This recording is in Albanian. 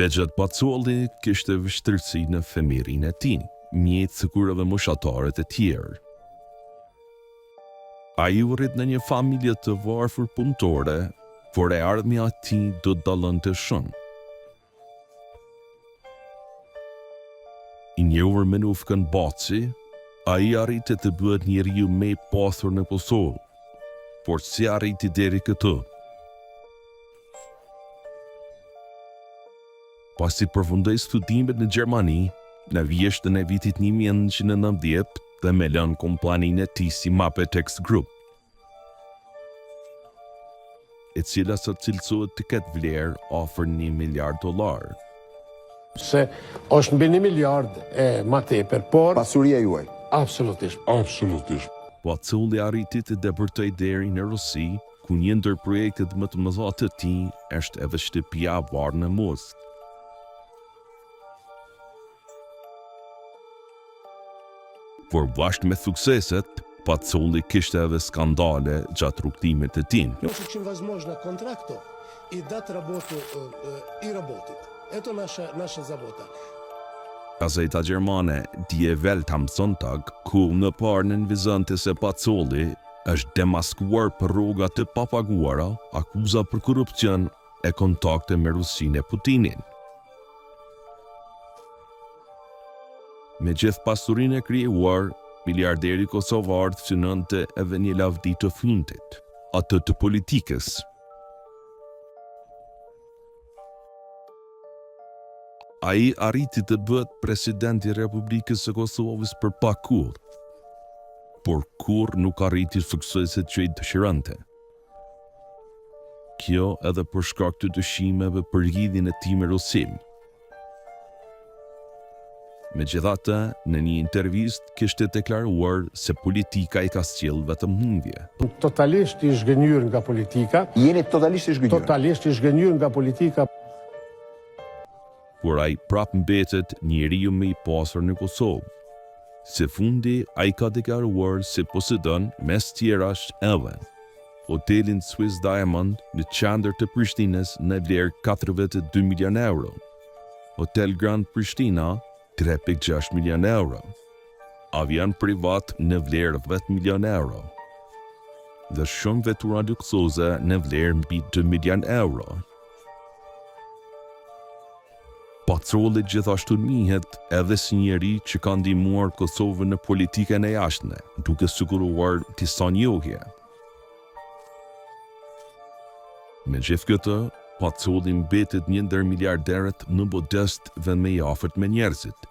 Bexhat Pacolli kishte vështirësi në fëmijërinë e tij, mjetë sikur edhe moshatarët e tjerë. Ai u rrit në një familje të varfër punëtore, por e ardhmja e tij do të dallonte shumë. I njohur me Nufkën Baci, ai arriti të bëhet njeriu më i pasur në Kosovë, por si arriti deri këtu? Pasi përfundoi studimet në Gjermani, në vjeshtën e vitit 1990 dhe me lënë kompaninë e tij si Mapetex Group, e cila sot cilësohet të ketë vlerë afër $1 miliard. Se është mbi 1 miliard e ma tepër, por pasuria juaj. Absolutisht. Pacolli arriti të depërtoj deri në Rusi, ku një ndër projektet më të mëdha të tij është edhe shtëpia e varë në Moskë. Por bashkë me sukseset, Pacolli kishte edhe skandale gjatë rrugtimit të tij. Очень возможно контракту и дать работу и работать. Это наша забота. Gazeta gjermane Die Welt am Sonntag, ku në parë nënvizonte se Pacolli është demaskuar për rroga të papaguara, akuza për korrupsion e kontakte me Rusinë e Putinin. Me gjithë pasurinë e krijuar, miliarderi kosovar synonte edhe një lavdi të fundit, atë të politikës. Ai arriti të bëhet president i Republikës së Kosovës për pak kohë, por kur nuk arriti sukseset që i dëshironte. Kjo edhe për shkak të dyshimeve për lidhjen e tij me Rusinë. Megjithatë, në një intervistë kishte deklaruar se politika i ka sjellë vetëm humbje. Totalisht i zhgënjur nga politika. Jeni totalisht i zhgënjur. Totalisht i zhgënjur nga politika. Por ai prap mbetet njeriu më i pasur në Kosovë. Së fundi, ai ka deklaruar se posedon mes tjerash edhe hotelin Swiss Diamond në qendër të Prishtinës në vlerë 42 milion euro, Hotel Grand Prishtina 3.6 milion euro, avion privat në vlerë 10 milion euro, dhe shumë vetura luksoze në vlerë mbi 2 milion euro. Pacolli gjithashtu njihet edhe si njeri që ka ndihmuar Kosovën në politikën e jashtme, duke siguruar disa njohje. Me gjithë këtë, Pacolli mbetet një ndër miliarderët në modest dhe me i afërt me njerëzit.